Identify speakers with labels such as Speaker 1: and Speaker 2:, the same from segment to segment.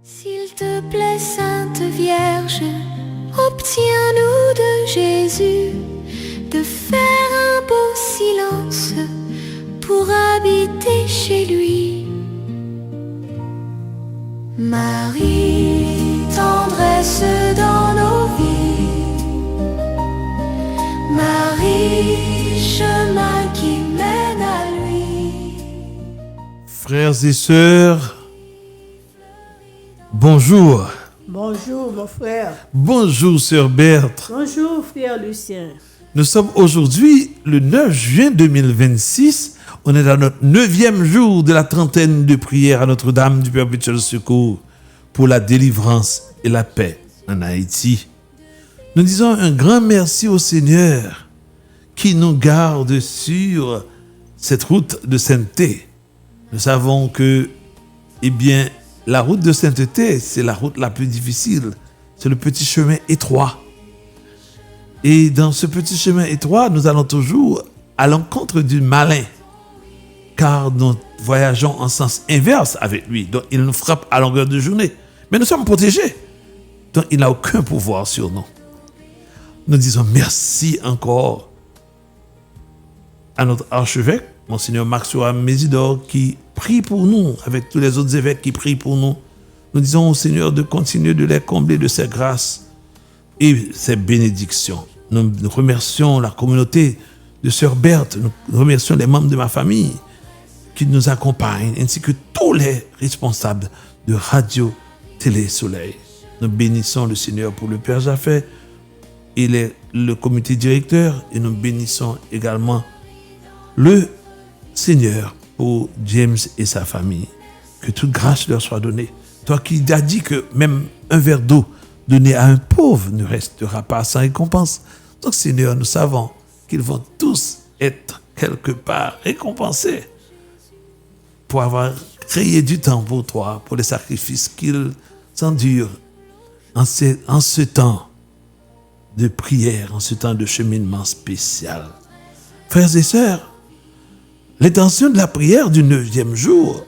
Speaker 1: S'il te plaît, Sainte Vierge, obtiens-nous de Jésus de faire un beau silence pour habiter chez lui. Marie, tendresse dans nos vies. Marie, chemin qui mène à lui.
Speaker 2: Frères et sœurs, bonjour.
Speaker 3: Bonjour mon frère.
Speaker 2: Bonjour sœur Berthe.
Speaker 3: Bonjour frère Lucien.
Speaker 2: Nous sommes aujourd'hui le 9 juin 2026. On est à notre 9e jour de la trentaine de prières à Notre-Dame du Perpétuel Secours pour la délivrance et la paix en Haïti. Nous disons un grand merci au Seigneur qui nous garde sur cette route de sainteté. Nous savons que, la route de sainteté, c'est la route la plus difficile. C'est le petit chemin étroit. Et dans ce petit chemin étroit, nous allons toujours à l'encontre du malin. Car nous voyageons en sens inverse avec lui. Donc, il nous frappe à longueur de journée. Mais nous sommes protégés. Donc, il n'a aucun pouvoir sur nous. Nous disons merci encore à notre archevêque, Monseigneur Maxwell Mésidor, qui prie pour nous, avec tous les autres évêques qui prient pour nous. Nous disons au Seigneur de continuer de les combler de ses grâces et ses bénédictions. Nous remercions la communauté de Sœur Berthe, nous remercions les membres de ma famille qui nous accompagnent, ainsi que tous les responsables de Radio Télé Soleil. Nous bénissons le Seigneur pour le Père Jaffé et le comité directeur, et nous bénissons également le Seigneur pour James et sa famille. Que toute grâce leur soit donnée. Toi qui as dit que même un verre d'eau donné à un pauvre ne restera pas sans récompense. Donc Seigneur, nous savons qu'ils vont tous être quelque part récompensés pour avoir créé du temps pour toi, pour les sacrifices qu'ils endurent en ce temps de prière, en ce temps de cheminement spécial. Frères et sœurs, l'intention de la prière du 9e jour,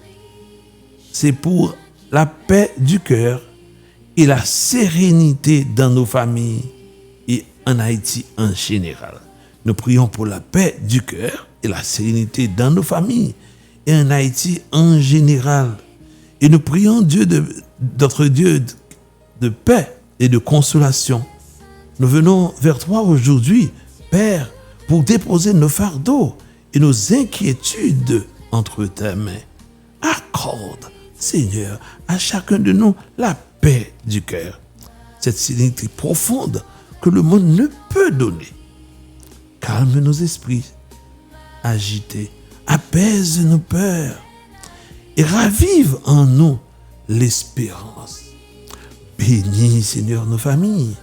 Speaker 2: c'est pour la paix du cœur et la sérénité dans nos familles et en Haïti en général. Nous prions pour la paix du cœur et la sérénité dans nos familles et en Haïti en général. Et nous prions notre Dieu de paix et de consolation. Nous venons vers toi aujourd'hui, Père, pour déposer nos fardeaux et nos inquiétudes entre tes mains. Accorde, Seigneur, à chacun de nous la paix du cœur, cette sérénité profonde que le monde ne peut donner. Calme nos esprits agités, apaise nos peurs et ravive en nous l'espérance. Bénis, Seigneur, nos familles,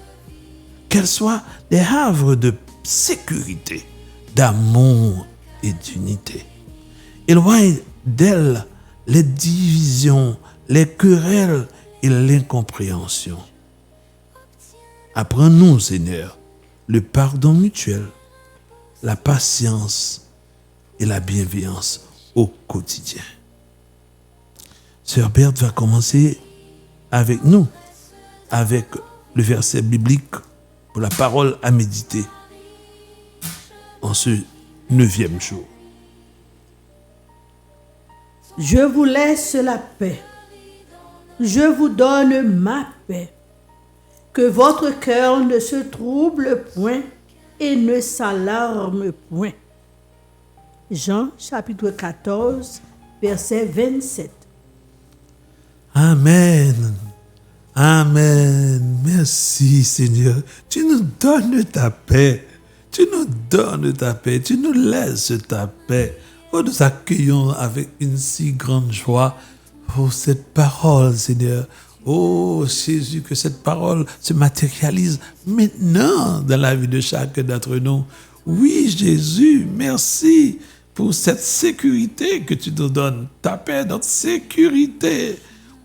Speaker 2: qu'elles soient des havres de sécurité, d'amour et d'unité. Éloigne d'elles les divisions, les querelles et l'incompréhension. Apprends-nous, Seigneur, le pardon mutuel, la patience et la bienveillance au quotidien. Sœur Berthe va commencer avec nous, avec le verset biblique pour la parole à méditer en ce 9e jour.
Speaker 3: Je vous laisse la paix. Je vous donne ma paix. Que votre cœur ne se trouble point et ne s'alarme point. Jean chapitre 14, verset 27.
Speaker 2: Amen. Amen. Merci Seigneur. Tu nous donnes ta paix. Tu nous donnes ta paix. Tu nous laisses ta paix. Oh, nous accueillons avec une si grande joie cette parole, Seigneur. Oh Jésus, que cette parole se matérialise maintenant dans la vie de chacun d'entre nous. Oui Jésus, merci pour cette sécurité que tu nous donnes. Ta paix, notre sécurité.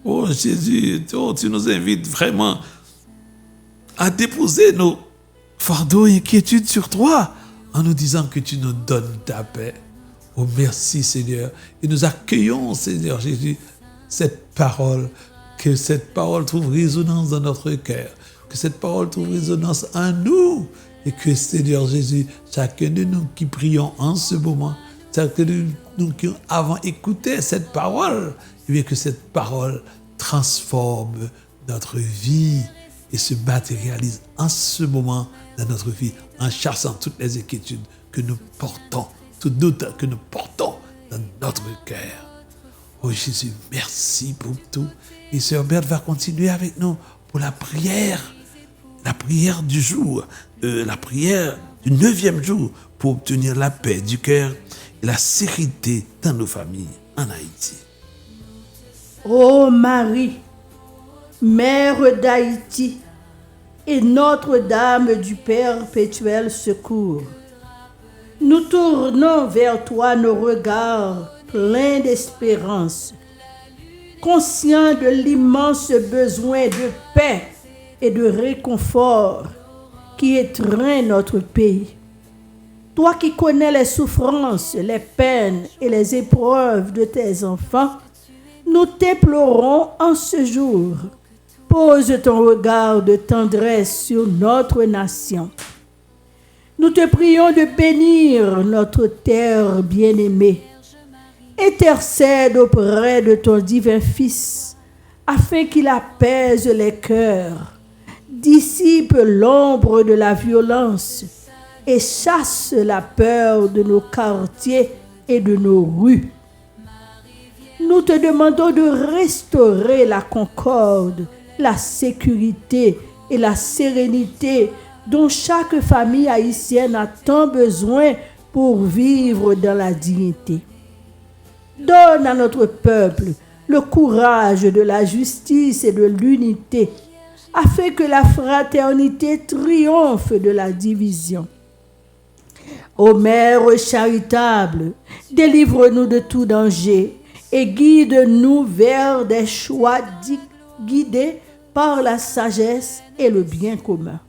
Speaker 2: Oh Jésus, tu nous invites vraiment à déposer nos fardeaux et inquiétudes sur toi en nous disant que tu nous donnes ta paix. Oh merci Seigneur. Et nous accueillons, Seigneur Jésus, cette parole Que cette parole trouve résonance dans notre cœur. Que cette parole trouve résonance en nous. Et que, Seigneur Jésus, chacun de nous qui prions en ce moment, chacun de nous qui avons écouté cette parole, et bien que cette parole transforme notre vie et se matérialise en ce moment dans notre vie, en chassant toutes les inquiétudes que nous portons, tout doute que nous portons dans notre cœur. Oh Jésus, merci pour tout. Et Sœur Berthe va continuer avec nous pour la prière du jour, la prière du 9e jour pour obtenir la paix du cœur et la sécurité dans nos familles en Haïti.
Speaker 3: Ô Marie, Mère d'Haïti et Notre-Dame du perpétuel secours, nous tournons vers toi nos regards pleins d'espérance, conscients de l'immense besoin de paix et de réconfort qui étreint notre pays. Toi qui connais les souffrances, les peines et les épreuves de tes enfants, nous t'implorons en ce jour. Pose ton regard de tendresse sur notre nation. Nous te prions de bénir notre terre bien-aimée. Intercède auprès de ton divin Fils, afin qu'il apaise les cœurs, dissipe l'ombre de la violence et chasse la peur de nos quartiers et de nos rues. Nous te demandons de restaurer la concorde, la sécurité et la sérénité dont chaque famille haïtienne a tant besoin pour vivre dans la dignité. Donne à notre peuple le courage de la justice et de l'unité, afin que la fraternité triomphe de la division. Ô Mère charitable, délivre-nous de tout danger et guide-nous vers des choix guidés par la sagesse et le bien commun.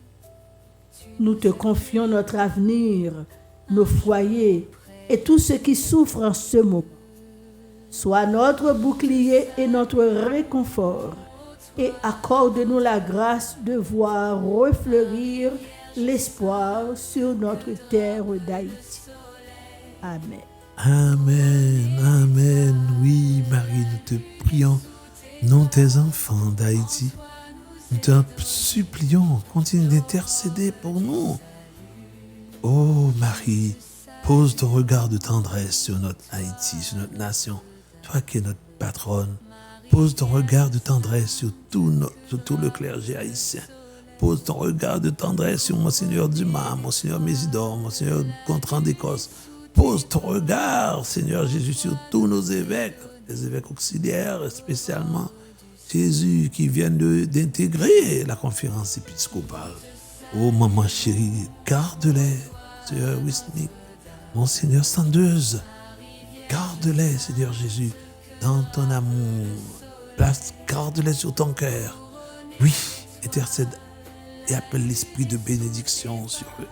Speaker 3: Nous te confions notre avenir, nos foyers et tout ce qui souffre en ce moment. Sois notre bouclier et notre réconfort, et accorde-nous la grâce de voir refleurir l'espoir sur notre terre d'Haïti. Amen.
Speaker 2: Amen, amen. Oui, Marie, nous te prions, nous tes enfants d'Haïti. Nous te supplions, continue d'intercéder pour nous. Oh Marie, pose ton regard de tendresse sur notre Haïti, sur notre nation. Toi qui es notre patronne, pose ton regard de tendresse sur tout le clergé haïtien. Pose ton regard de tendresse sur Monseigneur Dumas, Monseigneur Mésidor, Monseigneur Gontran d'Écosse. Pose ton regard, Seigneur Jésus, sur tous nos évêques, les évêques auxiliaires, spécialement Jésus qui viennent d'intégrer la conférence épiscopale. Oh maman chérie, garde-les, Seigneur Wisnik, Monseigneur Sandeuse, garde-les, Seigneur Jésus, dans ton amour. Garde-les sur ton cœur. Oui, intercède et appelle l'esprit de bénédiction sur eux.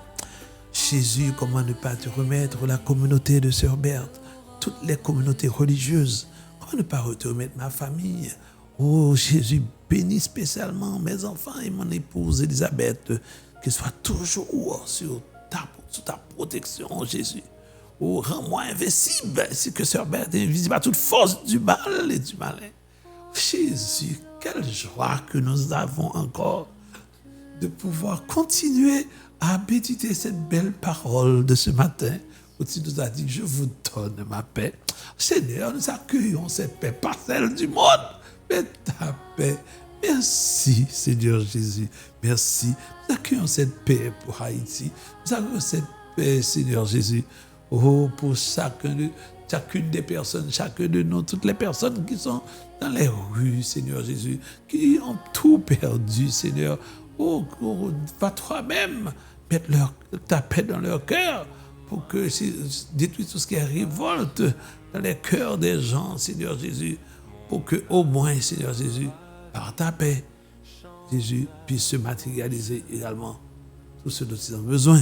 Speaker 2: Jésus, comment ne pas te remettre la communauté de Sœur Berthe, toutes les communautés religieuses. Comment ne pas te remettre ma famille. Oh Jésus, bénis spécialement mes enfants et mon épouse Elisabeth, qu'ils soient toujours sous ta protection, Jésus. Oh, rends-moi invincible, ainsi que Sœur Berthe est invisible à toute force du mal et du malin. Jésus, quelle joie que nous avons encore de pouvoir continuer à méditer cette belle parole de ce matin, où tu nous as dit, je vous donne ma paix. Seigneur, nous accueillons cette paix, pas celle du monde, mais ta paix. Merci, Seigneur Jésus. Merci. Nous accueillons cette paix pour Haïti. Nous accueillons cette paix, Seigneur Jésus. Oh, pour chacune des personnes, chacun de nous, toutes les personnes qui sont dans les rues, Seigneur Jésus, qui ont tout perdu, Seigneur. Oh, va toi-même mettre ta paix dans leur cœur pour que détruire tout ce qui est révolte dans les cœurs des gens, Seigneur Jésus, pour que au moins, Seigneur Jésus, par ta paix, Jésus puisse se matérialiser également tout ce dont ils ont besoin,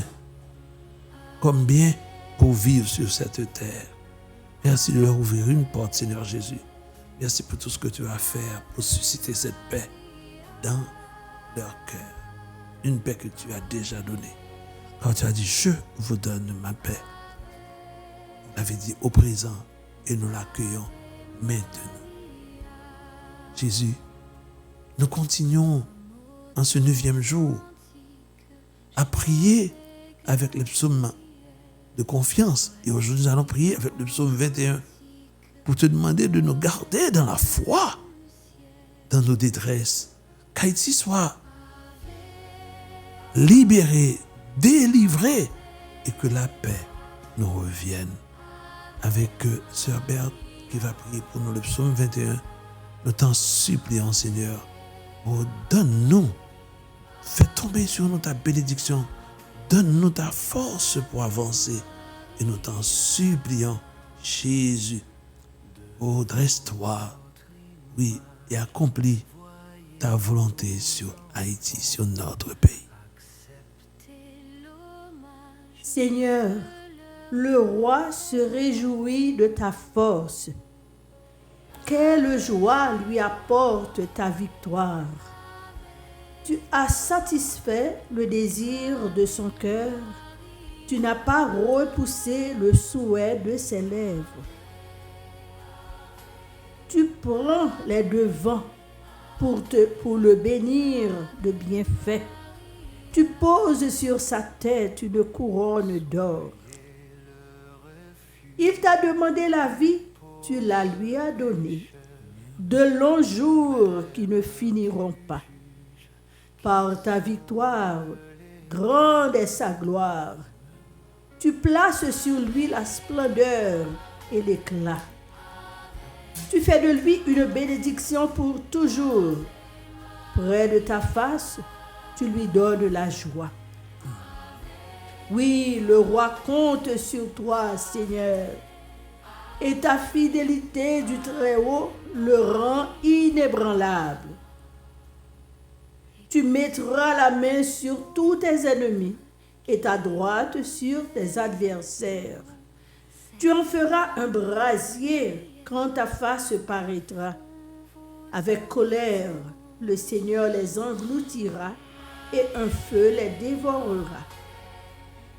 Speaker 2: comme bien pour vivre sur cette terre. Merci de leur ouvrir une porte, Seigneur Jésus. Merci pour tout ce que tu vas faire pour susciter cette paix dans leur cœur. Une paix que tu as déjà donnée. Quand tu as dit, je vous donne ma paix. On l'avait dit au présent et nous l'accueillons maintenant. Jésus, nous continuons en ce 9e jour à prier avec le psaume de confiance. Et aujourd'hui, nous allons prier avec le psaume 21 pour te demander de nous garder dans la foi, dans nos détresses. Qu'Haïti soit libéré, délivré et que la paix nous revienne. Avec Sœur Berthe qui va prier pour nous le psaume 21, nous t'en supplions, Seigneur, oh, donne-nous, fais tomber sur nous ta bénédiction, donne-nous ta force pour avancer et nous t'en supplions, Jésus, oh, dresse-toi, oui, et accomplis ta volonté sur Haïti, sur notre pays.
Speaker 3: Seigneur, le roi se réjouit de ta force. Quelle joie lui apporte ta victoire. Tu as satisfait le désir de son cœur. Tu n'as pas repoussé le souhait de ses lèvres. Tu prends les devants pour le bénir de bienfaits. Tu poses sur sa tête une couronne d'or. Il t'a demandé la vie, tu la lui as donnée. De longs jours qui ne finiront pas. Par ta victoire, grande est sa gloire. Tu places sur lui la splendeur et l'éclat. Tu fais de lui une bénédiction pour toujours. Près de ta face, tu lui donnes la joie. Oui, le roi compte sur toi, Seigneur, et ta fidélité du Très-Haut le rend inébranlable. Tu mettras la main sur tous tes ennemis et ta droite sur tes adversaires. Tu en feras un brasier quand ta face paraîtra. Avec colère, le Seigneur les engloutira et un feu les dévorera.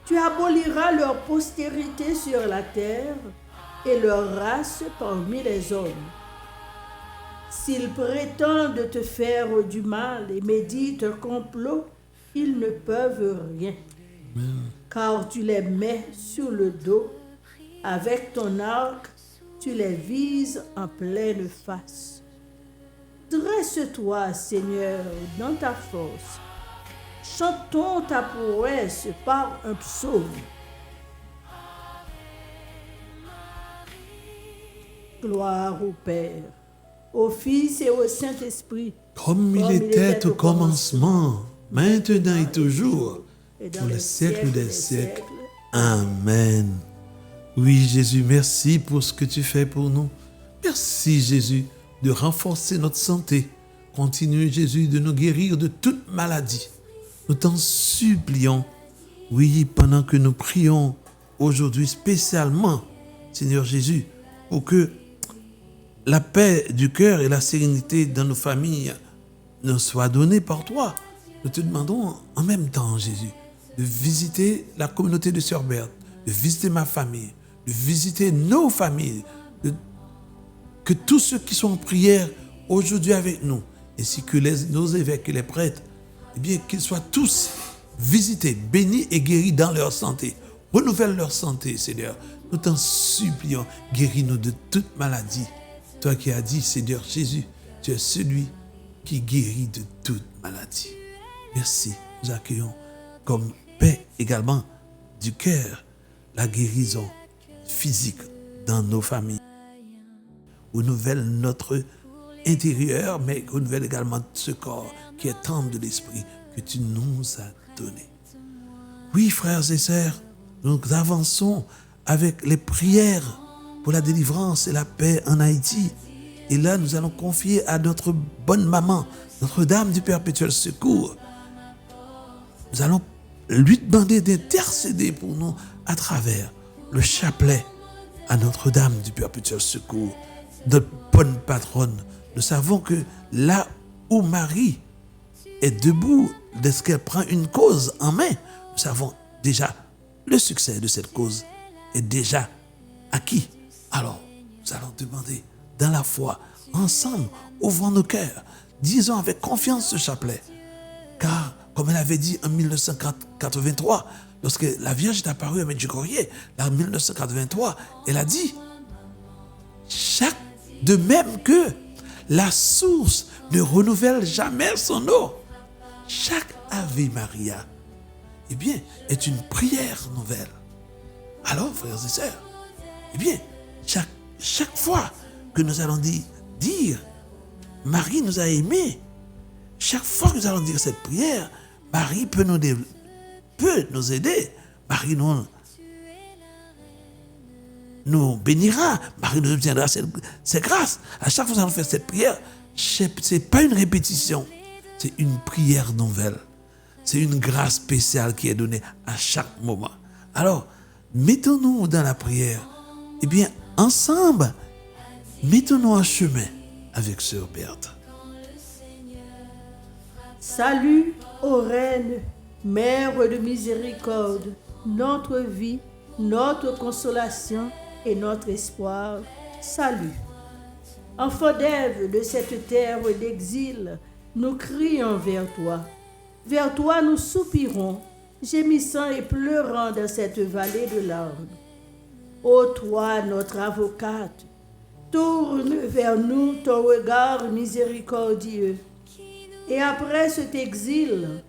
Speaker 3: Tu aboliras leur postérité sur la terre et leur race parmi les hommes. S'ils prétendent te faire du mal et méditent un complot, ils ne peuvent rien. Car tu les mets sur le dos, avec ton arc, tu les vises en pleine face. Dresse-toi, Seigneur, dans ta force. Chantons ta prouesse par un psaume. Gloire au Père, au Fils et au Saint-Esprit.
Speaker 2: Comme il était au commencement, maintenant et toujours, pour les siècles des siècles. Amen. Oui, Jésus, merci pour ce que tu fais pour nous. Merci, Jésus, de renforcer notre santé. Continue, Jésus, de nous guérir de toute maladie. Nous t'en supplions, oui, pendant que nous prions aujourd'hui spécialement, Seigneur Jésus, pour que la paix du cœur et la sérénité dans nos familles nous soient données par toi. Nous te demandons en même temps, Jésus, de visiter la communauté de Sœur Berthe, de visiter ma famille, de visiter nos familles, que tous ceux qui sont en prière aujourd'hui avec nous, ainsi que nos évêques et les prêtres, eh bien, qu'ils soient tous visités, bénis et guéris dans leur santé. Renouvelle leur santé, Seigneur. Nous t'en supplions, guéris-nous de toute maladie. Toi qui as dit, Seigneur Jésus, tu es celui qui guérit de toute maladie. Merci. Nous accueillons comme paix également du cœur la guérison physique dans nos familles. Renouvelle notre intérieur, mais renouvelle également ce corps qui est temple de l'esprit que tu nous as donné. Oui, frères et sœurs, nous avançons avec les prières pour la délivrance et la paix en Haïti. Et là, nous allons confier à notre bonne maman, Notre-Dame du Perpétuel Secours. Nous allons lui demander d'intercéder pour nous à travers le chapelet à Notre-Dame du Perpétuel Secours. notre bonne patronne. Nous savons que là où Marie est debout, dès qu'elle prend une cause en main, nous savons déjà le succès de cette cause est déjà acquis. Alors, nous allons demander dans la foi, ensemble, ouvrons nos cœurs, disons avec confiance ce chapelet. Car, comme elle avait dit en 1983, lorsque la Vierge est apparue à Medjugorje, en 1983, elle a dit, de même que la source ne renouvelle jamais son eau, chaque Ave Maria, eh bien, est une prière nouvelle. Alors, frères et sœurs, eh bien, chaque fois que nous allons dire, Marie nous a aimés, chaque fois que nous allons dire cette prière, Marie peut nous aider. Marie nous bénira. Marie nous obtiendra ses grâces. À chaque fois que nous allons faire cette prière, ce n'est pas une répétition, c'est une prière nouvelle. C'est une grâce spéciale qui est donnée à chaque moment. Alors, mettons-nous dans la prière. Eh bien, ensemble, mettons-nous en chemin avec Sœur Berthe.
Speaker 3: Salut, ô Reine, Mère de miséricorde, notre vie, notre consolation et notre espoir. Salut. Enfants d'Ève de cette terre d'exil, nous crions vers toi. Vers toi nous soupirons, gémissant et pleurant dans cette vallée de larmes. Ô toi, notre avocate, tourne vers nous ton regard miséricordieux. Et après cet exil,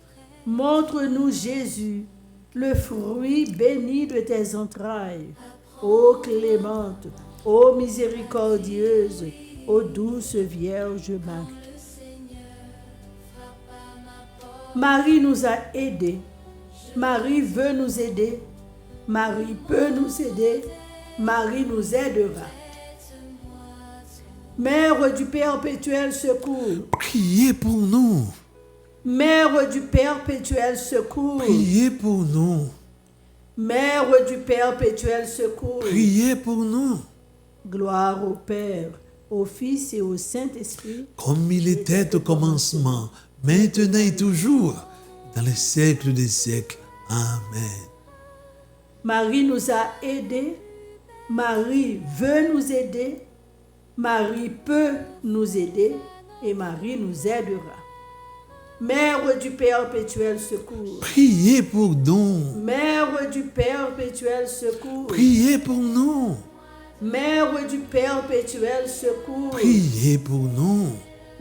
Speaker 3: montre-nous Jésus, le fruit béni de tes entrailles. Ô clémente, ô miséricordieuse, ô douce Vierge Marie. Marie nous a aidés. Marie veut nous aider. Marie peut nous aider. Marie nous aidera. Mère du perpétuel secours.
Speaker 2: Priez pour nous.
Speaker 3: Mère du perpétuel secours.
Speaker 2: Priez pour nous.
Speaker 3: Mère du perpétuel secours.
Speaker 2: Priez pour nous.
Speaker 3: Gloire au Père, au Fils et au Saint-Esprit.
Speaker 2: Comme il était au commencement, maintenant et toujours, dans les siècles des siècles. Amen.
Speaker 3: Marie nous a aidés. Marie veut nous aider. Marie peut nous aider et Marie nous aidera. Mère du perpétuel secours.
Speaker 2: Priez pour nous.
Speaker 3: Mère du perpétuel secours.
Speaker 2: Priez pour nous.
Speaker 3: Mère du perpétuel secours.
Speaker 2: Priez pour nous.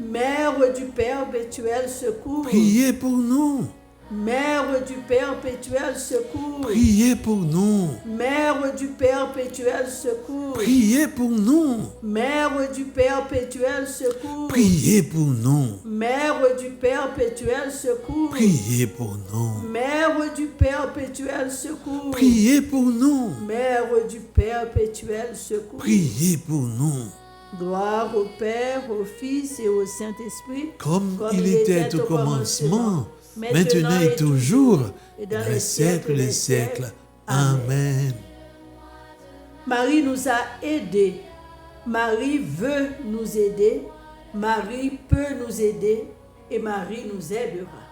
Speaker 3: Mère du perpétuel secours.
Speaker 2: Priez pour nous.
Speaker 3: Mère du perpétuel secours.
Speaker 2: Priez pour nous.
Speaker 3: Mère du perpétuel secours.
Speaker 2: Priez pour nous.
Speaker 3: Mère du perpétuel secours.
Speaker 2: Priez pour nous.
Speaker 3: Mère du perpétuel secours.
Speaker 2: Priez pour nous.
Speaker 3: Mère du perpétuel secours.
Speaker 2: Priez pour nous.
Speaker 3: Mère du perpétuel secours.
Speaker 2: Priez pour nous.
Speaker 3: Gloire au Père, au Fils et au Saint-Esprit.
Speaker 2: Comme il était au commencement, maintenant et toujours, et dans les siècles des siècles. Amen.
Speaker 3: Marie nous a aidés. Marie veut nous aider. Marie peut nous aider. Et Marie nous aidera.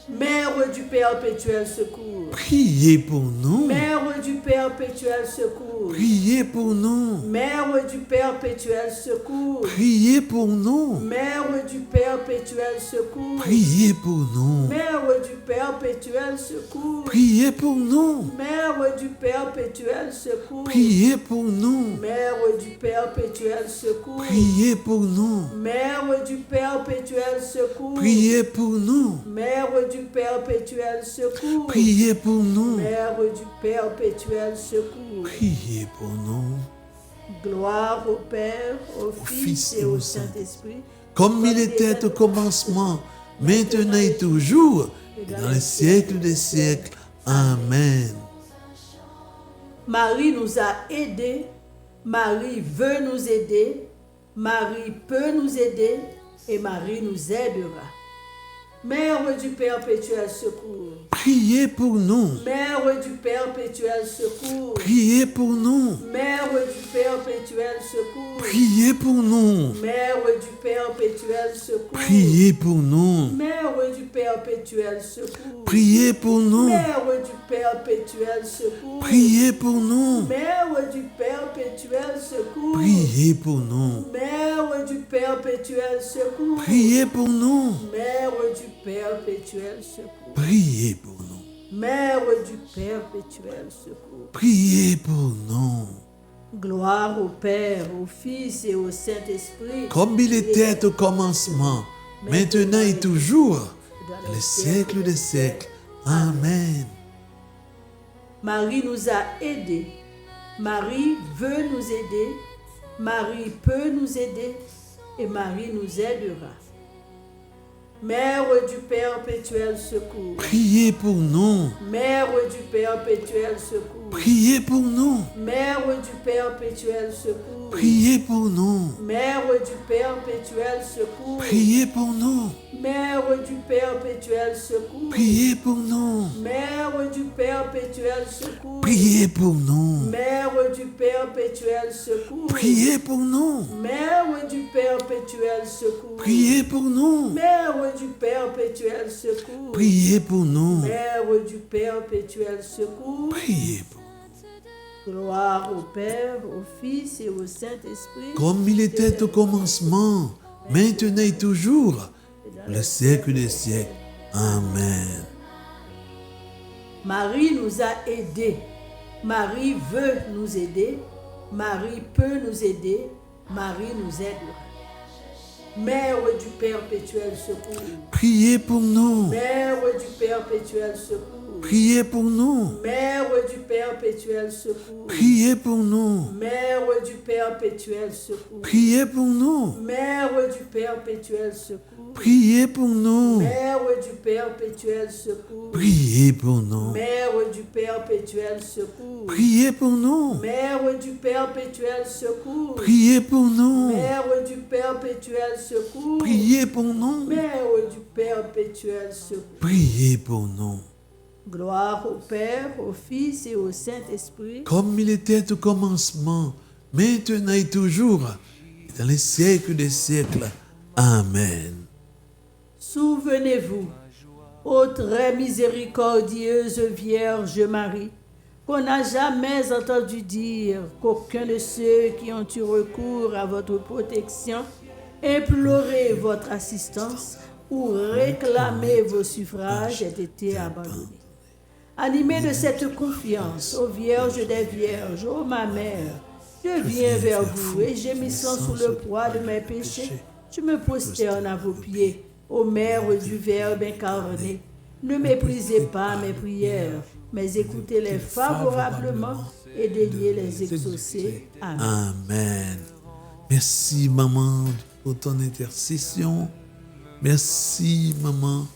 Speaker 3: Mère du perpétuel secours.
Speaker 2: Priez pour nous.
Speaker 3: Mère du perpétuel secours.
Speaker 2: Priez pour nous.
Speaker 3: Mère du perpétuel secours.
Speaker 2: Priez pour nous.
Speaker 3: Mère du perpétuel secours.
Speaker 2: Priez pour nous.
Speaker 3: Mère du perpétuel secours.
Speaker 2: Priez pour nous.
Speaker 3: Mère du perpétuel secours.
Speaker 2: Priez pour nous.
Speaker 3: Mère du perpétuel secours.
Speaker 2: Priez pour nous.
Speaker 3: Mère du perpétuel secours.
Speaker 2: Priez pour nous.
Speaker 3: Mère du perpétuel secours.
Speaker 2: Priez pour nous.
Speaker 3: Mère du perpétuel secours.
Speaker 2: Priez pour nous.
Speaker 3: Gloire au Père, au Fils et au Saint-Esprit.
Speaker 2: Comme il était au commencement, maintenant et toujours, et dans les siècles des siècles. Amen.
Speaker 3: Marie nous a aidés. Marie veut nous aider. Marie peut nous aider. Et Marie nous aidera. Mère du perpétuel secours.
Speaker 2: Priez pour nous.
Speaker 3: Mère du perpétuel secours.
Speaker 2: Priez pour nous.
Speaker 3: Mère du perpétuel secours.
Speaker 2: Priez pour nous.
Speaker 3: Mère du perpétuel secours.
Speaker 2: Priez pour nous.
Speaker 3: Mère du perpétuel secours.
Speaker 2: Priez pour nous.
Speaker 3: Mère du perpétuel secours.
Speaker 2: Priez pour nous.
Speaker 3: Mère du perpétuel secours.
Speaker 2: Priez pour nous.
Speaker 3: Mère du perpétuel secours.
Speaker 2: Priez pour nous.
Speaker 3: Mère du perpétuel secours.
Speaker 2: Priez pour nous.
Speaker 3: Mère du perpétuel secours.
Speaker 2: Priez pour nous.
Speaker 3: Gloire au Père, au Fils et au Saint-Esprit.
Speaker 2: Comme il était au commencement, maintenant et toujours, dans les siècles des siècles. Amen.
Speaker 3: Marie nous a aidés. Marie veut nous aider. Marie peut nous aider. Et Marie nous aidera. Mère du perpétuel secours.
Speaker 2: Priez pour nous.
Speaker 3: Mère du perpétuel secours.
Speaker 2: Priez pour nous.
Speaker 3: Mère du perpétuel secours.
Speaker 2: Priez pour nous.
Speaker 3: Mère du perpétuel secours.
Speaker 2: Priez pour nous.
Speaker 3: Mère du perpétuel secours.
Speaker 2: Priez pour nous.
Speaker 3: Mère du perpétuel secours.
Speaker 2: Priez pour nous.
Speaker 3: Mère du perpétuel secours.
Speaker 2: Priez pour nous.
Speaker 3: Mère du perpétuel secours.
Speaker 2: Priez pour nous.
Speaker 3: Mère du perpétuel secours.
Speaker 2: Priez pour nous.
Speaker 3: Mère du perpétuel secours.
Speaker 2: Priez pour nous.
Speaker 3: Gloire au Père, au Fils et au Saint-Esprit.
Speaker 2: Comme il était au commencement, maintenant et toujours, pour le siècle des siècles. Amen.
Speaker 3: Marie nous a aidés. Marie veut nous aider. Marie peut nous aider. Marie nous aidera. Mère du perpétuel secours.
Speaker 2: Priez pour nous.
Speaker 3: Mère du perpétuel secours.
Speaker 2: Priez pour nous.
Speaker 3: Mère du perpétuel secours.
Speaker 2: Priez pour nous.
Speaker 3: Mère du perpétuel secours.
Speaker 2: Priez pour nous.
Speaker 3: Mère du perpétuel secours.
Speaker 2: Priez pour nous.
Speaker 3: Mère du perpétuel secours.
Speaker 2: Priez pour nous.
Speaker 3: Mère du perpétuel secours.
Speaker 2: Priez pour nous.
Speaker 3: Mère du perpétuel secours.
Speaker 2: Priez pour nous.
Speaker 3: Mère du perpétuel secours.
Speaker 2: Priez pour nous.
Speaker 3: Mère du perpétuel secours.
Speaker 2: Priez pour nous.
Speaker 3: Gloire au Père, au Fils et au Saint-Esprit.
Speaker 2: Comme il était au commencement, maintenant et toujours, dans les siècles des siècles. Amen.
Speaker 3: Souvenez-vous, ô très miséricordieuse Vierge Marie, qu'on n'a jamais entendu dire qu'aucun de ceux qui ont eu recours à votre protection, imploré votre assistance ou réclamé vos suffrages ait été abandonné. Animée de cette confiance, ô Vierge des Vierges, ô ma mère, je viens vers vous et gémissant sous le poids de mes péchés, je me prosterne à vos pieds, ô Mère du Verbe incarné. Ne méprisez pas mes prières, mais écoutez-les favorablement et daignez les exaucer. Amen.
Speaker 2: Amen. Merci, maman, pour ton intercession. Merci, maman,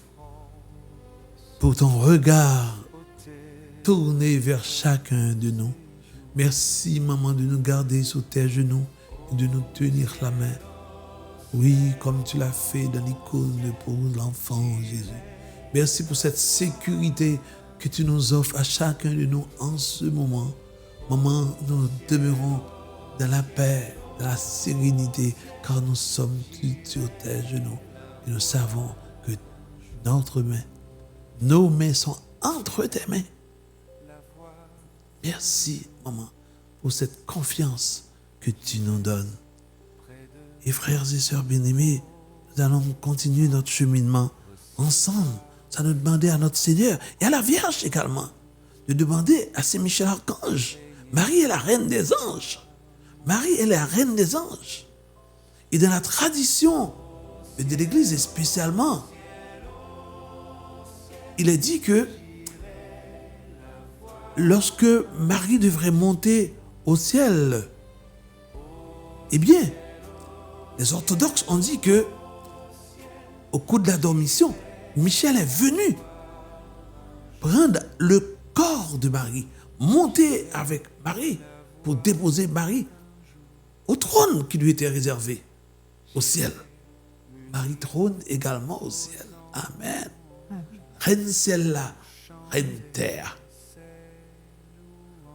Speaker 2: pour ton regard tourné vers chacun de nous. Merci, maman, de nous garder sous tes genoux et de nous tenir la main. Oui, comme tu l'as fait dans l'icône pour l'enfant Jésus. Merci pour cette sécurité que tu nous offres à chacun de nous en ce moment. Maman, nous demeurons dans la paix, dans la sérénité, car nous sommes sur tes genoux. Et nous savons que nos mains sont entre tes mains. Merci, maman, pour cette confiance que tu nous donnes. Et frères et sœurs bien-aimés, nous allons continuer notre cheminement ensemble. Ça nous demander à notre Seigneur et à la Vierge également de demander à Saint-Michel Archange. Marie est la reine des anges. Marie est la reine des anges. Et dans la tradition de l'Église, et spécialement, il est dit que lorsque Marie devrait monter au ciel, eh bien, les orthodoxes ont dit que au cours de la dormition, Michel est venu prendre le corps de Marie, monter avec Marie pour déposer Marie au trône qui lui était réservé au ciel. Marie trône également au ciel. Amen. Reine ciel-là, reine terre.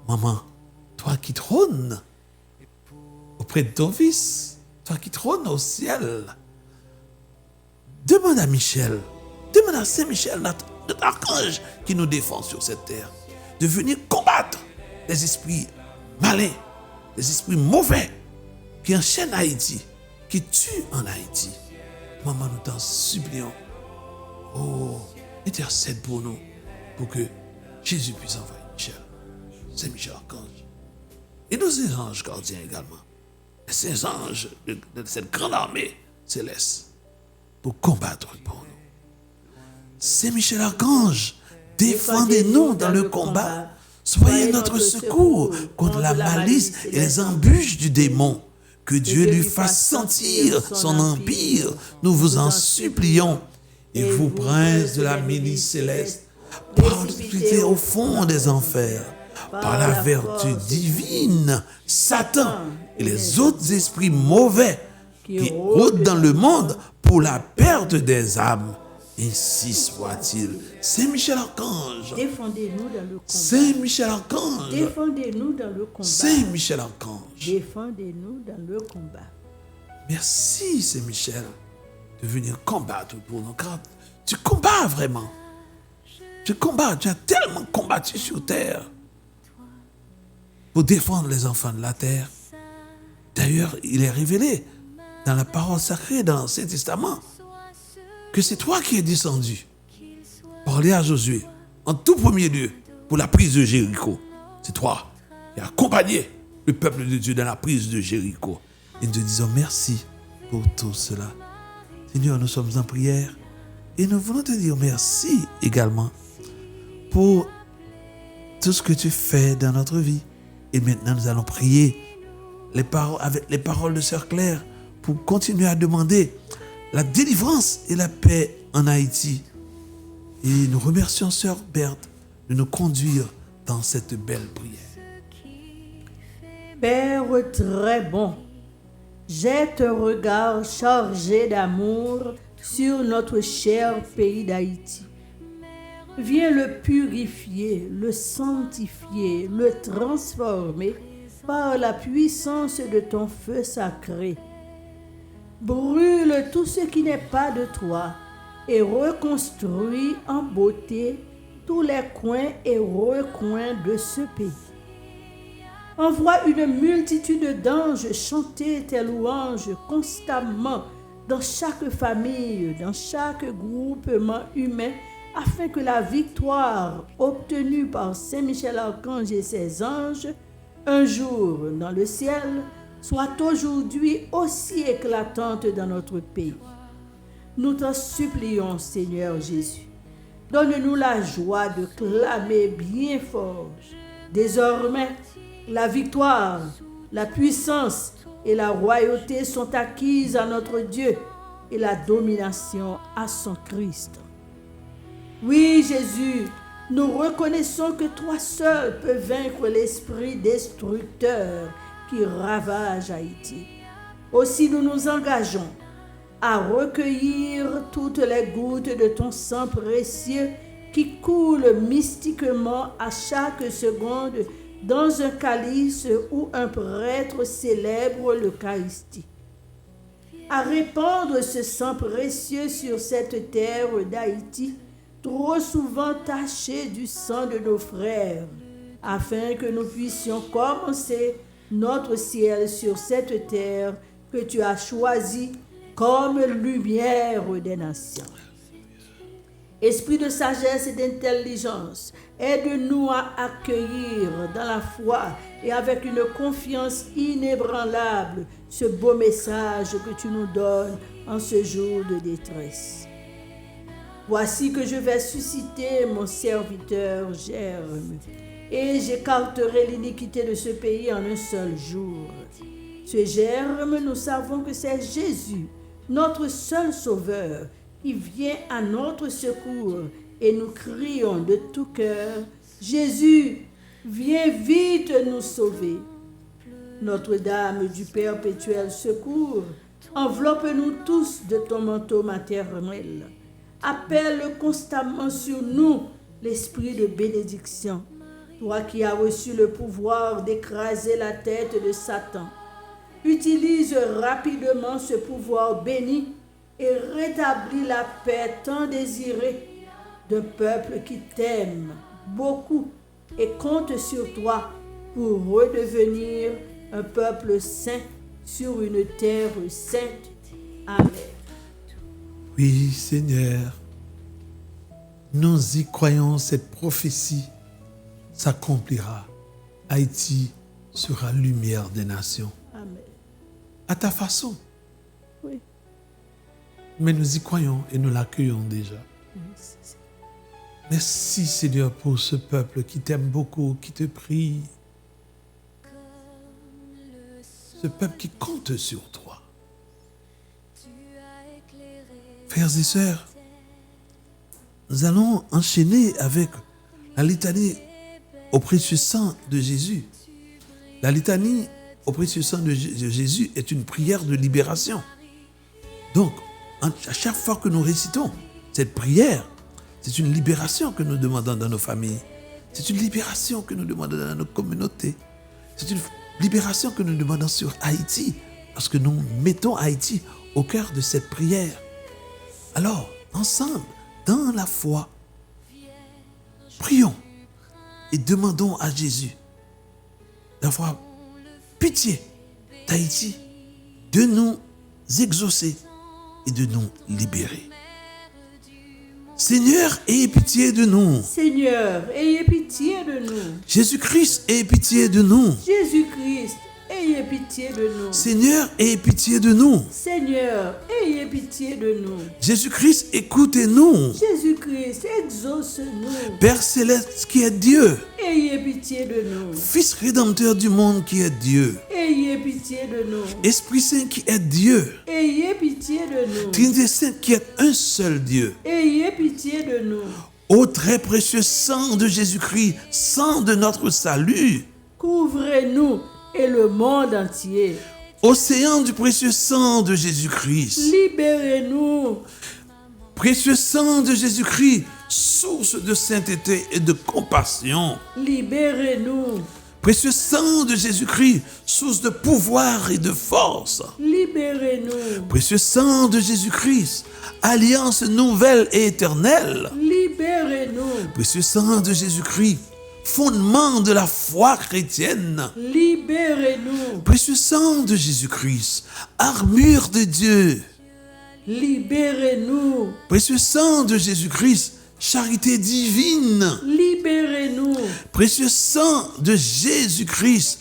Speaker 2: Maman, toi qui trônes auprès de ton fils, toi qui trônes au ciel, demande à Michel, demande à Saint-Michel, notre archange qui nous défend sur cette terre, de venir combattre les esprits malins, les esprits mauvais qui enchaînent Haïti, qui tuent en Haïti. Maman, nous t'en supplions. Oh, intercède pour nous, pour que Jésus puisse envoyer Michel, Saint-Michel archange, et nos anges gardiens également, ces anges de cette grande armée céleste, pour combattre pour nous. Saint-Michel archange, défendez-nous dans le combat. Soyez notre secours contre la malice et les embûches du démon. Que Dieu lui fasse sentir son empire, nous vous en supplions. Et vous, princes de la milice céleste, précipitez au fond des enfers, par la vertu divine, Satan et les autres esprits mauvais qui rôdent dans le monde pour la perte des âmes. Ainsi soit-il. Saint-Michel archange,
Speaker 3: Défendez-nous dans le combat.
Speaker 2: Saint-Michel archange,
Speaker 3: Défendez-nous dans le combat.
Speaker 2: Saint-Michel archange.
Speaker 3: Défendez-nous dans le combat.
Speaker 2: Merci Saint-Michel de venir combattre pour nous, car tu combats vraiment. Tu combats, tu as tellement combattu sur terre pour défendre les enfants de la terre. D'ailleurs, il est révélé dans la parole sacrée, dans l'Ancien Testament, que c'est toi qui es descendu parler à Josué en tout premier lieu pour la prise de Jéricho. C'est toi qui as accompagné le peuple de Dieu dans la prise de Jéricho. Et nous te disons merci pour tout cela. Seigneur, nous sommes en prière et nous voulons te dire merci également pour tout ce que tu fais dans notre vie. Et maintenant, nous allons prier avec les paroles de Sœur Claire pour continuer à demander la délivrance et la paix en Haïti. Et nous remercions Sœur Berthe de nous conduire dans cette belle prière.
Speaker 3: Père très bon, jette un regard chargé d'amour sur notre cher pays d'Haïti. Viens le purifier, le sanctifier, le transformer par la puissance de ton feu sacré. Brûle tout ce qui n'est pas de toi et reconstruis en beauté tous les coins et recoins de ce pays. Envoie une multitude d'anges chanter tes louanges constamment dans chaque famille, dans chaque groupement humain, afin que la victoire obtenue par Saint-Michel Archange et ses anges, un jour dans le ciel, soit aujourd'hui aussi éclatante dans notre pays. Nous t'en supplions, Seigneur Jésus. Donne-nous la joie de clamer bien fort. Désormais, la victoire, la puissance et la royauté sont acquises à notre Dieu et la domination à son Christ. Oui, Jésus, nous reconnaissons que toi seul peux vaincre l'esprit destructeur qui ravage Haïti. Aussi, nous nous engageons à recueillir toutes les gouttes de ton sang précieux qui coulent mystiquement à chaque seconde dans un calice où un prêtre célèbre l'Eucharistie. À répandre ce sang précieux sur cette terre d'Haïti, trop souvent tachée du sang de nos frères, afin que nous puissions commencer notre ciel sur cette terre que tu as choisie comme lumière des nations. Esprit de sagesse et d'intelligence, aide-nous à accueillir dans la foi et avec une confiance inébranlable ce beau message que tu nous donnes en ce jour de détresse. Voici que je vais susciter mon serviteur Germe, et j'écarterai l'iniquité de ce pays en un seul jour. Ce Germe, nous savons que c'est Jésus, notre seul sauveur, qui vient à notre secours, et nous crions de tout cœur, Jésus, viens vite nous sauver. Notre-Dame du perpétuel secours, enveloppe-nous tous de ton manteau maternel. appelle constamment sur nous l'esprit de bénédiction. Toi qui as reçu le pouvoir d'écraser la tête de Satan, utilise rapidement ce pouvoir béni et rétablis la paix tant désirée d'un peuple qui t'aime beaucoup et compte sur toi pour redevenir un peuple saint sur une terre sainte. Amen.
Speaker 2: Oui, Seigneur, nous y croyons, cette prophétie s'accomplira. Haïti sera lumière des nations.
Speaker 3: Amen.
Speaker 2: À ta façon.
Speaker 3: Oui.
Speaker 2: Mais nous y croyons et nous l'accueillons déjà. Merci, Seigneur, pour ce peuple qui t'aime beaucoup, qui te prie. Ce peuple qui compte sur toi. Frères et sœurs, nous allons enchaîner avec la litanie au précieux sang de Jésus. La litanie au précieux sang de Jésus est une prière de libération. Donc, à chaque fois que nous récitons cette prière, c'est une libération que nous demandons dans nos familles. C'est une libération que nous demandons dans nos communautés. C'est une libération que nous demandons sur Haïti, parce que nous mettons Haïti au cœur de cette prière. Alors, ensemble, dans la foi, prions et demandons à Jésus d'avoir pitié d'Haïti, de nous exaucer et de nous libérer. Seigneur, ayez pitié de nous.
Speaker 3: Seigneur, ayez pitié de nous.
Speaker 2: Jésus-Christ, ayez pitié de nous.
Speaker 3: Jésus-Christ, ayez pitié de nous.
Speaker 2: Seigneur, ayez pitié de nous.
Speaker 3: Seigneur, ayez pitié de nous.
Speaker 2: Jésus-Christ, écoutez-nous.
Speaker 3: Jésus-Christ, exauce-nous.
Speaker 2: Père céleste qui est Dieu,
Speaker 3: Ayez pitié de nous.
Speaker 2: Fils rédempteur du monde qui est Dieu,
Speaker 3: Ayez pitié de nous.
Speaker 2: Esprit Saint qui est Dieu,
Speaker 3: Ayez pitié de nous.
Speaker 2: Trinité Sainte qui est un seul Dieu.
Speaker 3: Ayez pitié de nous.
Speaker 2: Ô très précieux sang de Jésus-Christ, sang de notre salut,
Speaker 3: Couvrez-nous et le monde entier.
Speaker 2: océan du précieux sang de Jésus-Christ,
Speaker 3: Libérez-nous.
Speaker 2: précieux sang de Jésus-Christ, source de sainteté et de compassion.
Speaker 3: Libérez-nous.
Speaker 2: Précieux sang de Jésus-Christ, source de pouvoir et de force.
Speaker 3: Libérez-nous.
Speaker 2: Précieux sang de Jésus-Christ, alliance nouvelle et éternelle.
Speaker 3: Libérez-nous.
Speaker 2: Précieux sang de Jésus-Christ, fondement de la foi chrétienne.
Speaker 3: Libérez-nous.
Speaker 2: Précieux sang de Jésus-Christ, armure de Dieu.
Speaker 3: Libérez-nous.
Speaker 2: Précieux sang de Jésus-Christ, charité divine.
Speaker 3: Libérez-nous.
Speaker 2: Précieux sang de Jésus-Christ,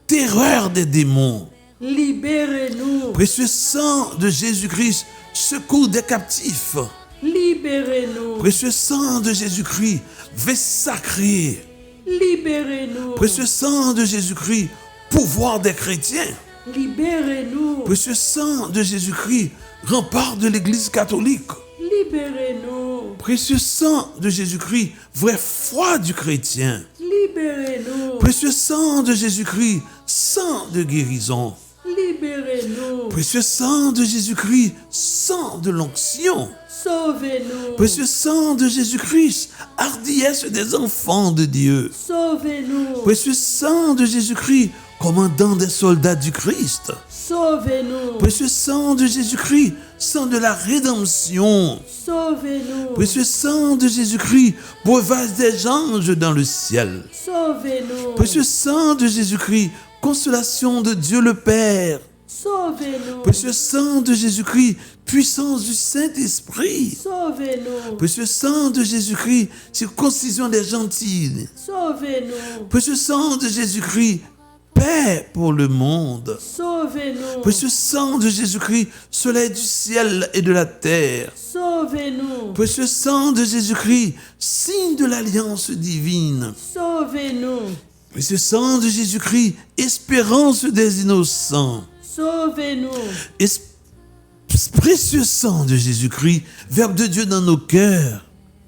Speaker 2: terreur des démons.
Speaker 3: Libérez-nous.
Speaker 2: Précieux sang de Jésus-Christ, secours des captifs.
Speaker 3: Libérez-nous.
Speaker 2: Précieux sang de Jésus-Christ, veste sacrée.
Speaker 3: Libérez-nous.
Speaker 2: Précieux sang de Jésus-Christ, pouvoir des chrétiens.
Speaker 3: Libérez-nous.
Speaker 2: Précieux sang de Jésus-Christ, rempart de l'Église catholique.
Speaker 3: Libérez-nous.
Speaker 2: Précieux sang de Jésus-Christ, vraie foi du chrétien.
Speaker 3: Libérez-nous.
Speaker 2: Précieux sang de Jésus-Christ, sang de guérison.
Speaker 3: Libérez-nous.
Speaker 2: Précieux sang de Jésus-Christ, sang de l'onction.
Speaker 3: Sauvez-nous.
Speaker 2: Précieux sang de Jésus-Christ, hardiesse des enfants de Dieu.
Speaker 3: Sauvez-nous.
Speaker 2: Précieux sang de Jésus-Christ, commandant des soldats du Christ.
Speaker 3: Sauvez-nous.
Speaker 2: Précieux sang de Jésus-Christ, sang de la rédemption.
Speaker 3: Sauvez-nous.
Speaker 2: Précieux sang de Jésus-Christ, breuvage des anges dans le ciel.
Speaker 3: Sauvez-nous.
Speaker 2: Précieux sang de Jésus-Christ, consolation de Dieu le Père.
Speaker 3: Sauvez-nous.
Speaker 2: Précieux sang de Jésus-Christ, puissance du Saint-Esprit.
Speaker 3: Sauvez-nous.
Speaker 2: Précieux sang de Jésus-Christ, circoncision des gentils.
Speaker 3: Sauvez-nous.
Speaker 2: Précieux sang de Jésus-Christ, paix pour le monde.
Speaker 3: Sauvez-nous.
Speaker 2: Précieux sang de Jésus-Christ, soleil du ciel et de la terre.
Speaker 3: Sauvez-nous.
Speaker 2: Précieux sang de Jésus-Christ, signe de l'alliance divine.
Speaker 3: Sauvez-nous.
Speaker 2: Précieux sang de Jésus-Christ, espérance des innocents.
Speaker 3: Sauvez-nous.
Speaker 2: Précieux sang de Jésus-Christ, Verbe de Dieu dans nos cœurs.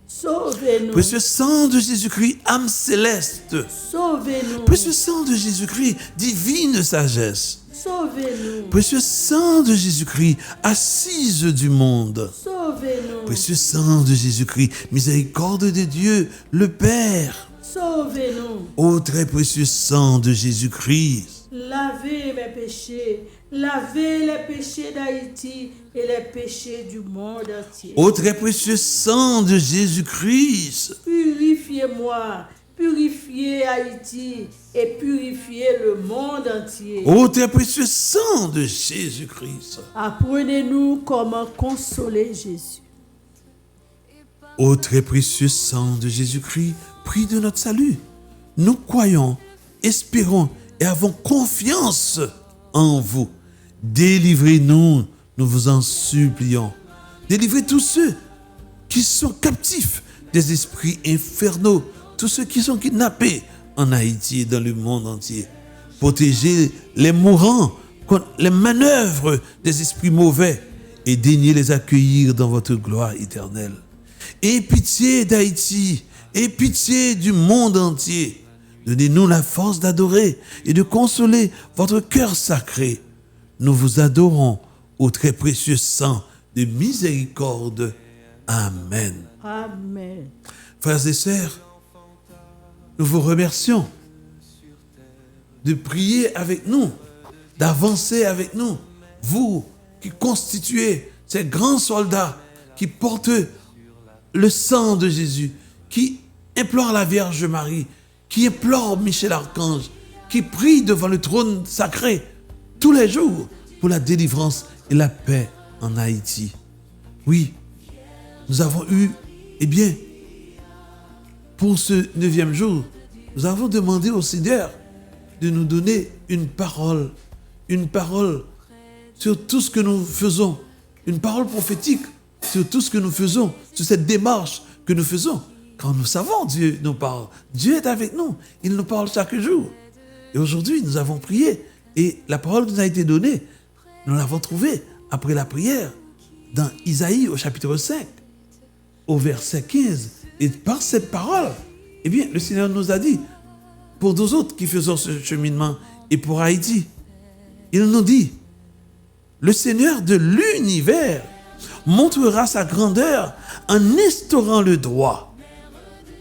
Speaker 3: Sauvez-nous.
Speaker 2: Précieux sang de Jésus-Christ, âme céleste.
Speaker 3: Sauvez-nous.
Speaker 2: Précieux sang de Jésus-Christ, divine sagesse.
Speaker 3: Sauvez-nous.
Speaker 2: Précieux sang de Jésus-Christ, assise du monde.
Speaker 3: Sauvez-nous.
Speaker 2: Précieux sang de Jésus-Christ, miséricorde de Dieu, le Père.
Speaker 3: Sauvez-nous.
Speaker 2: Ô très précieux sang de Jésus-Christ,
Speaker 3: Lavez mes péchés. Lavez les péchés d'Haïti et les péchés du monde entier.
Speaker 2: ô très précieux sang de Jésus-Christ,
Speaker 3: Purifiez-moi. Purifiez Haïti et purifiez le monde entier.
Speaker 2: ô très précieux sang de Jésus-Christ,
Speaker 3: Apprenez-nous comment consoler Jésus.
Speaker 2: ô très précieux sang de Jésus-Christ, prie de notre salut. Nous croyons, espérons et avons confiance en vous. Délivrez-nous, nous vous en supplions. Délivrez tous ceux qui sont captifs des esprits infernaux, tous ceux qui sont kidnappés en Haïti et dans le monde entier. Protégez les mourants contre les manœuvres des esprits mauvais et daignez les accueillir dans votre gloire éternelle. Aie pitié d'Haïti, aie pitié du monde entier. Donnez-nous la force d'adorer et de consoler votre cœur sacré. Nous vous adorons au très précieux sang de miséricorde. Amen.
Speaker 3: Amen.
Speaker 2: Frères et sœurs, nous vous remercions de prier avec nous, d'avancer avec nous, vous qui constituez ces grands soldats qui portent le sang de Jésus, qui implorent la Vierge Marie, qui implorent Michel Archange, qui prient devant le trône sacré tous les jours pour la délivrance et la paix en Haïti. Oui, nous avons eu, pour ce 9e jour, nous avons demandé au Seigneur de nous donner une parole sur tout ce que nous faisons, une parole prophétique sur tout ce que nous faisons, sur cette démarche que nous faisons. Quand nous savons, Dieu nous parle. Dieu est avec nous. Il nous parle chaque jour. Et aujourd'hui, nous avons prié. Et la parole qui nous a été donnée, nous l'avons trouvée après la prière dans Isaïe au chapitre 5, au verset 15. Et par cette parole, le Seigneur nous a dit, pour nous autres qui faisons ce cheminement et pour Haïti, il nous dit, le Seigneur de l'univers montrera sa grandeur en instaurant le droit.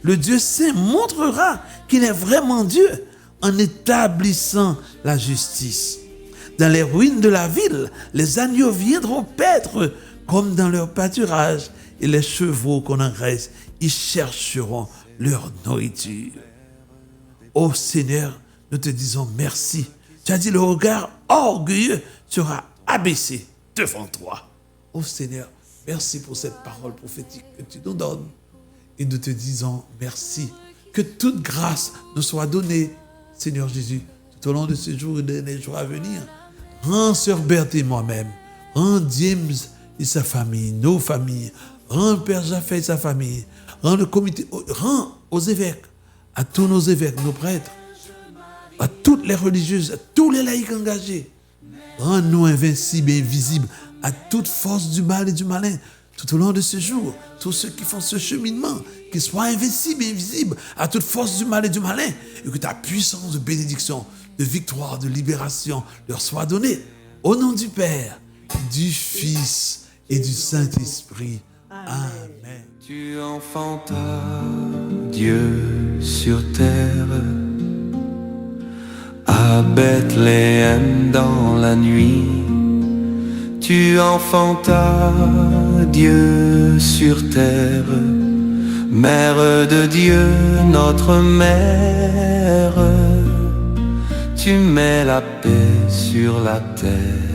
Speaker 2: Le Dieu saint montrera qu'il est vraiment Dieu en établissant la justice. Dans les ruines de la ville, les agneaux viendront paître comme dans leur pâturage et les chevaux qu'on engraisse, ils chercheront leur nourriture. Ô Seigneur, nous te disons merci. Tu as dit le regard orgueilleux sera abaissé devant toi. Ô Seigneur, merci pour cette parole prophétique que tu nous donnes. Et nous te disons merci. Que toute grâce nous soit donnée, Seigneur Jésus, tout au long de ce jour et des jours à venir. Rends Sœur Berthe et moi-même. Rends James et sa famille, nos familles. Rends Père Jaffé et sa famille. Rends le comité, rends aux évêques, à tous nos évêques, nos prêtres, à toutes les religieuses, à tous les laïcs engagés. Rends-nous invincibles et invisibles à toute force du mal et du malin. Tout au long de ce jour, tous ceux qui font ce cheminement, qu'ils soient invincibles et invisibles à toute force du mal et du malin, et que ta puissance de bénédiction, de victoire, de libération leur soit donnée. Au nom du Père, du Fils et du Saint-Esprit. Amen.
Speaker 1: Tu enfantas Dieu sur terre, à Bethléem dans la nuit. Tu enfantas Dieu sur terre, Mère de Dieu, notre mère. Tu mets la paix sur la terre.